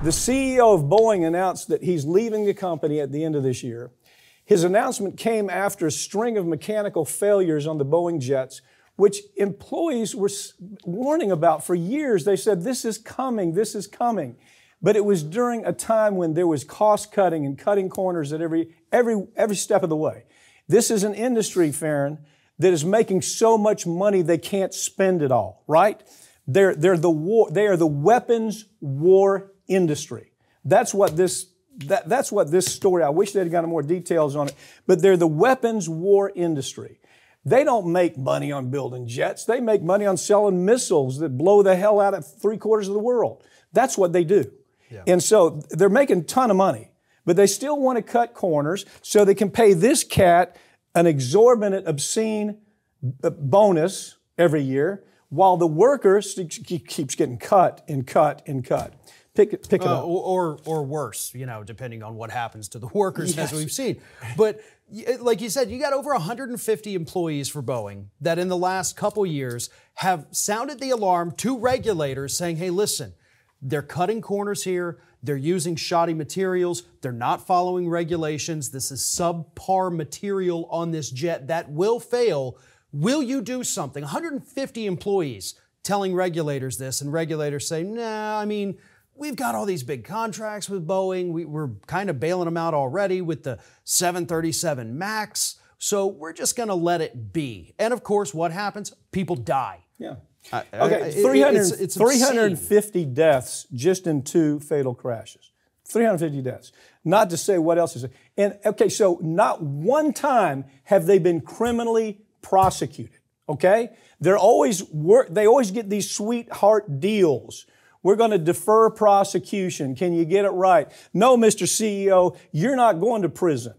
The CEO of Boeing announced that he's leaving the company at the end of this year. His announcement came after a string of mechanical failures on the Boeing jets, which employees were warning about for years. They said, this is coming, this is coming. But it was during a time when there was cost cutting and cutting corners at every step of the way. This is an industry, Farron, that is making so much money they can't spend it all, right? They are the weapons war industry. That's what this story, I wish they'd gotten more details on it, but they're the weapons war industry. They don't make money on building jets. They make money on selling missiles that blow the hell out of 3/4 of the world. That's what they do. Yeah. And so they're making a ton of money, but they still want to cut corners so they can pay this cat an exorbitant, obscene bonus every year, while the worker keeps getting cut and cut and cut. Pick it up. Or worse, depending on what happens to the workers, yes, as we've seen. But like you said, you got over 150 employees for Boeing that in the last couple years have sounded the alarm to regulators saying, hey, listen, they're cutting corners here. They're using shoddy materials. They're not following regulations. This is subpar material on this jet that will fail. Will you do something? 150 employees telling regulators this, and regulators say, nah, I mean, we've got all these big contracts with Boeing. We're kind of bailing them out already with the 737 MAX. So we're just going to let it be. And of course, what happens? People die. Yeah. Okay, 350 deaths just in 2 fatal crashes. 350 deaths. Not to say what else is. And okay, so not one time have they been criminally prosecuted. Okay, they always get these sweetheart deals. We're going to defer prosecution. Can you get it right? No, Mr. CEO, you're not going to prison.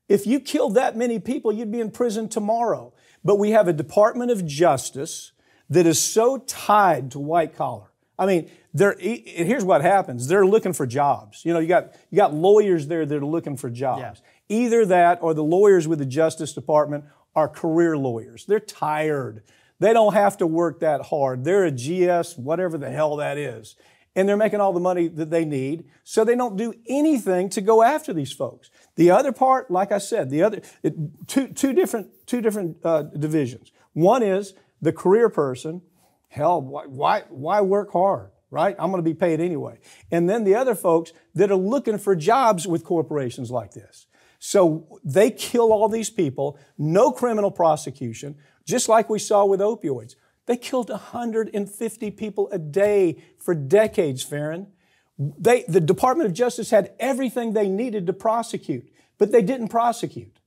If you killed that many people, you'd be in prison tomorrow. But we have a Department of Justice that is so tied to white collar. I mean, here's what happens. They're looking for jobs. You got lawyers there that are looking for jobs. Yeah. Either that or the lawyers with the Justice Department are career lawyers. They're tired. They don't have to work that hard. They're a GS, whatever the hell that is. And they're making all the money that they need, so they don't do anything to go after these folks. The other part, like I said, two different divisions. One is the career person. Hell, why work hard, right? I'm going to be paid anyway. And then the other folks that are looking for jobs with corporations like this. So they kill all these people, no criminal prosecution, just like we saw with opioids. They killed 150 people a day for decades, Farron. The Department of Justice had everything they needed to prosecute, but they didn't prosecute.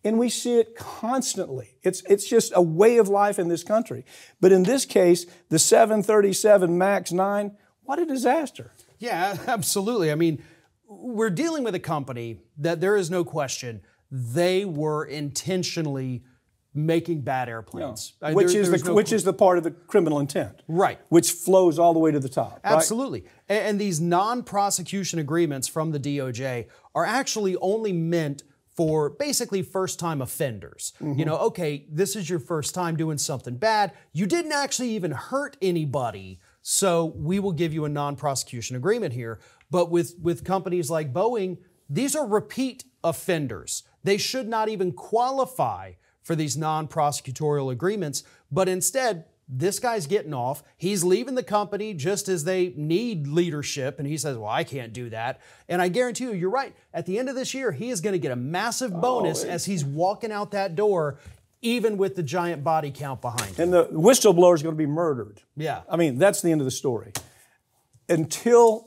And we see it constantly. It's just a way of life in this country. But in this case, the 737 MAX 9, what a disaster. Yeah, absolutely. I mean, we're dealing with a company that there is no question they were intentionally making bad airplanes. Yeah. Which is the part of the criminal intent. Right. Which flows all the way to the top. Absolutely. Right? And these non-prosecution agreements from the DOJ are actually only meant for basically first-time offenders. Mm-hmm. Okay, this is your first time doing something bad. You didn't actually even hurt anybody, so we will give you a non-prosecution agreement here. But with companies like Boeing, these are repeat offenders. They should not even qualify for these non-prosecutorial agreements, but instead, this guy's getting off. He's leaving the company just as they need leadership, and he says, well, I can't do that. And I guarantee you, you're right. At the end of this year, he is going to get a massive bonus as he's walking out that door, even with the giant body count behind him. And the whistleblower is going to be murdered. Yeah. I mean, that's the end of the story. Until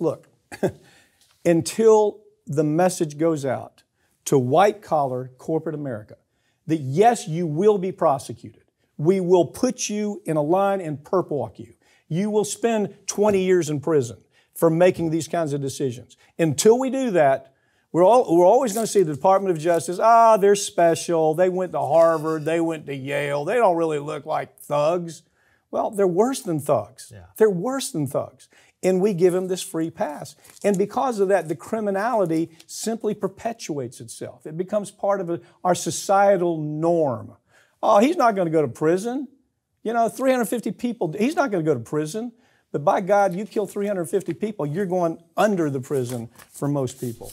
the message goes out to white-collar corporate America that, yes, you will be prosecuted. We will put you in a line and perp walk you. You will spend 20 years in prison for making these kinds of decisions. Until we do that, we're always going to see the Department of Justice, they're special. They went to Harvard. They went to Yale. They don't really look like thugs. Well, they're worse than thugs. Yeah. They're worse than thugs. And we give them this free pass. And because of that, the criminality simply perpetuates itself. It becomes part of our societal norm. Oh, he's not going to go to prison. 350 people, he's not going to go to prison. But by God, you kill 350 people, you're going under the prison for most people.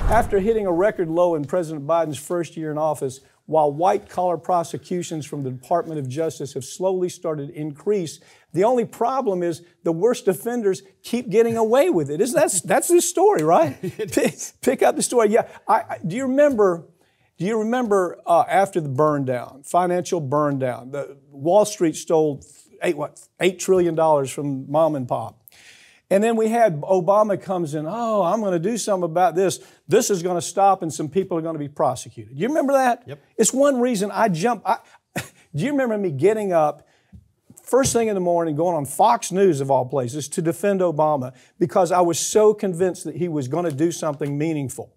After hitting a record low in President Biden's first year in office, while white-collar prosecutions from the Department of Justice have slowly started to increase, the only problem is the worst offenders keep getting away with it. That's the story, right? Pick up the story. Yeah. Do you remember after the burn down, financial burn down, Wall Street stole $8 trillion from mom and pop. And then we had Obama comes in, I'm going to do something about this. This is going to stop and some people are going to be prosecuted. Do you remember that? Yep. It's one reason I jumped. Do you remember me getting up first thing in the morning, going on Fox News of all places to defend Obama because I was so convinced that he was going to do something meaningful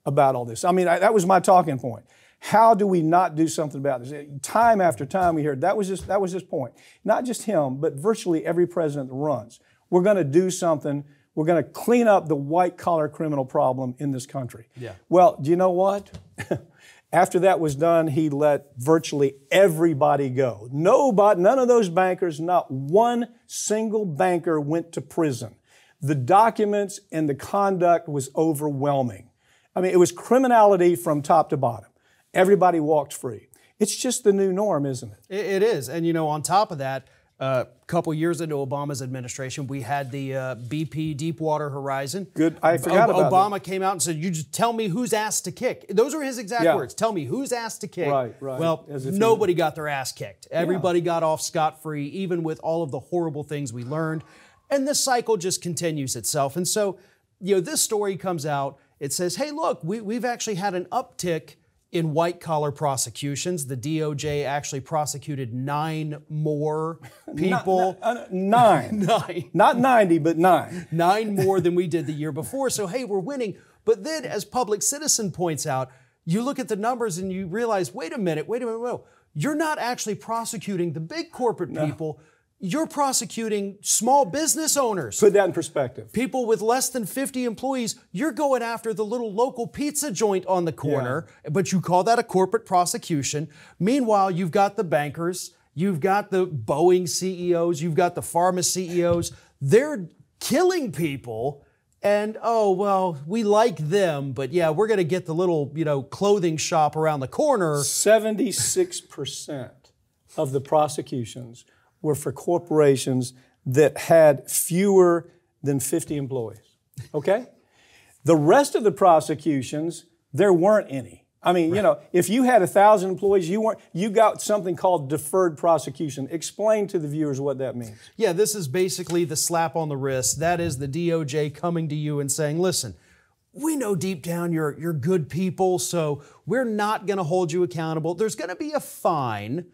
about all this. I mean, that was my talking point. How do we not do something about this? Time after time we heard that was his point. Not just him, but virtually every president that runs. We're going to do something. We're going to clean up the white-collar criminal problem in this country. Yeah. Well, do you know what? After that was done, he let virtually everybody go. None of those bankers, not one single banker went to prison. The documents and the conduct was overwhelming. I mean, it was criminality from top to bottom. Everybody walked free. It's just the new norm, isn't it? It is. And, on top of that, a couple years into Obama's administration, we had the BP Deepwater Horizon. Good. I forgot about Obama that. Came out and said, "You just tell me who's ass to kick." Those are his exact words. Tell me who's ass to kick. Right. Well, nobody got their ass kicked. Everybody got off scot-free, even with all of the horrible things we learned. And this cycle just continues itself. And so, this story comes out. It says, hey, look, we've actually had an uptick in white-collar prosecutions. The DOJ actually prosecuted 9 more people. 9. 9. Not 90, but 9. 9 more than we did the year before. So, hey, we're winning. But then, as Public Citizen points out, you look at the numbers and you realize, wait a minute, whoa. You're not actually prosecuting the big corporate people. You're prosecuting small business owners. Put that in perspective. People with less than 50 employees. You're going after the little local pizza joint on the corner, but you call that a corporate prosecution. Meanwhile, you've got the bankers, you've got the Boeing CEOs, you've got the pharma CEOs. They're killing people. And, we like them, but we're going to get the little, clothing shop around the corner. 76% of the prosecutions were for corporations that had fewer than 50 employees, okay? The rest of the prosecutions, there weren't any. I mean, if you had 1,000 employees, you got something called deferred prosecution. Explain to the viewers what that means. Yeah, this is basically the slap on the wrist. That is the DOJ coming to you and saying, listen, we know deep down you're good people, so we're not going to hold you accountable. There's going to be a fine.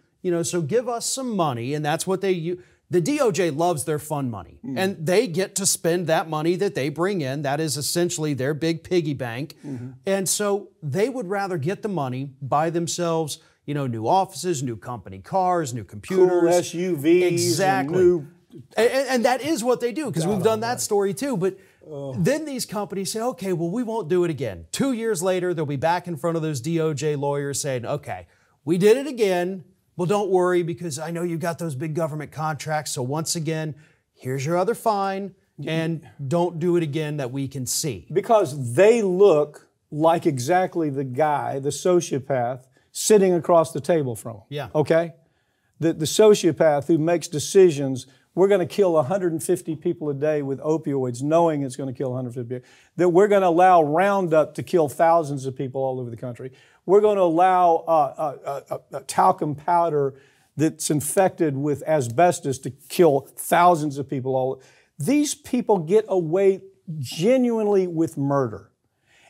So give us some money, and that's what they use. The DOJ loves their fun money, and they get to spend that money that they bring in. That is essentially their big piggy bank. And so they would rather get the money, buy themselves, new offices, new company cars, new computers. Cool SUVs. Exactly. And that is what they do, because we've done that story too. But then these companies say, okay, well, we won't do it again. 2 years later, they'll be back in front of those DOJ lawyers saying, okay, we did it again. Well, don't worry, because I know you got those big government contracts. So once again, here's your other fine, and don't do it again that we can see. Because they look like exactly the guy, the sociopath, sitting across the table from him. Yeah. Okay? The sociopath who makes decisions, we're going to kill 150 people a day with opioids, knowing it's going to kill 150 people. That we're going to allow Roundup to kill thousands of people all over the country. We're going to allow talcum powder that's infected with asbestos to kill thousands of people. These people get away genuinely with murder.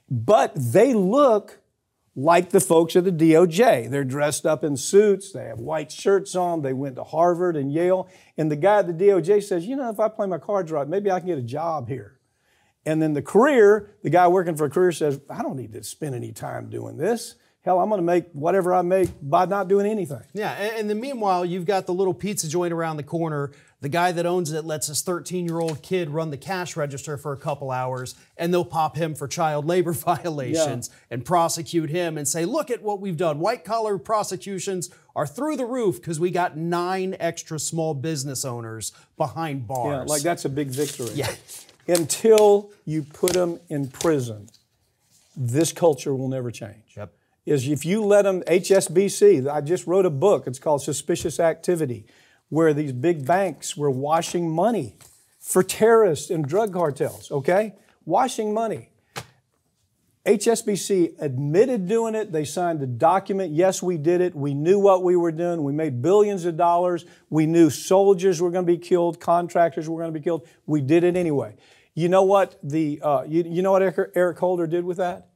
But they look like the folks at the DOJ. They're dressed up in suits. They have white shirts on. They went to Harvard and Yale. And the guy at the DOJ says, if I play my cards right, maybe I can get a job here. And then the guy working for a career says, I don't need to spend any time doing this. Hell, I'm going to make whatever I make by not doing anything. Yeah, and then meanwhile, you've got the little pizza joint around the corner. The guy that owns it lets his 13-year-old kid run the cash register for a couple hours, and they'll pop him for child labor violations and prosecute him and say, look at what we've done. White-collar prosecutions are through the roof because we got 9 extra small business owners behind bars. Yeah, like that's a big victory. Yeah. Until you put them in prison, this culture will never change. Yep. Is if you let them, HSBC, I just wrote a book, it's called Suspicious Activity, where these big banks were washing money for terrorists and drug cartels, okay? Washing money. HSBC admitted doing it. They signed a document. Yes, we did it. We knew what we were doing. We made billions of dollars. We knew soldiers were going to be killed, contractors were going to be killed. We did it anyway. You know what you know what Eric Holder did with that?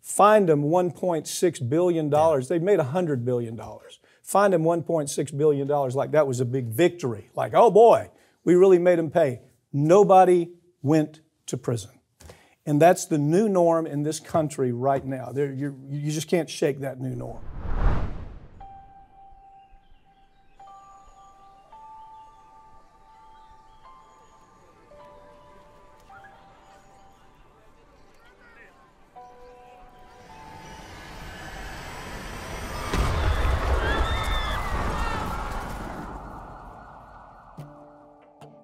Fined them $1.6 billion. They've made $100 billion. Fined them $1.6 billion like that was a big victory. Like, oh boy, we really made them pay. Nobody went to prison. And that's the new norm in this country right now. You just can't shake that new norm.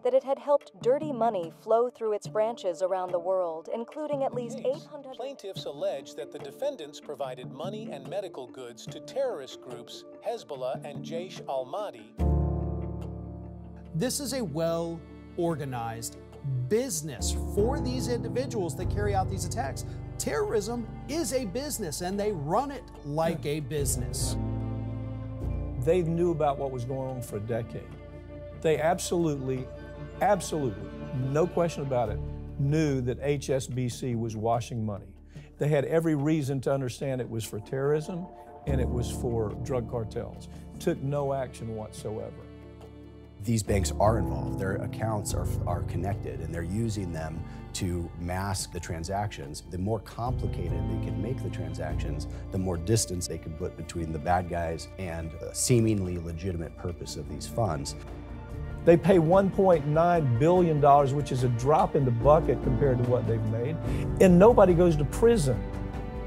That it had helped dirty money flow through its branches around the world, including at least 800... Plaintiffs allege that the defendants provided money and medical goods to terrorist groups Hezbollah and Jaish al-Mahdi. This is a well-organized business for these individuals that carry out these attacks. Terrorism is a business, and they run it like a business. They knew about what was going on for a decade. They absolutely, no question about it, knew that HSBC was washing money. They had every reason to understand it was for terrorism and it was for drug cartels. Took no action whatsoever. These banks are involved. Their accounts are connected, and they're using them to mask the transactions. The more complicated they can make the transactions, the more distance they can put between the bad guys and the seemingly legitimate purpose of these funds. They pay $1.9 billion, which is a drop in the bucket compared to what they've made, and nobody goes to prison.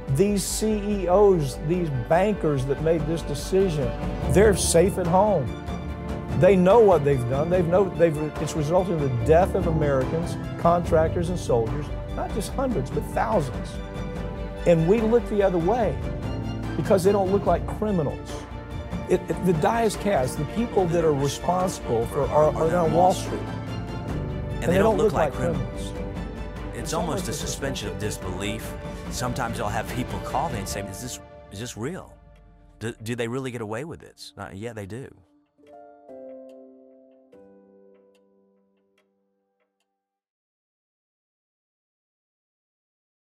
These CEOs, these bankers that made this decision, they're safe at home. They know what they've done. It's resulted in the death of Americans, contractors and soldiers, not just hundreds, but thousands. And we look the other way because they don't look like criminals. The die is cast. The people that are responsible are on Wall Street. And they don't look like criminals. It's almost a suspension of disbelief. Sometimes I'll have people call me and say, is this real? Do they really get away with this? Yeah, they do.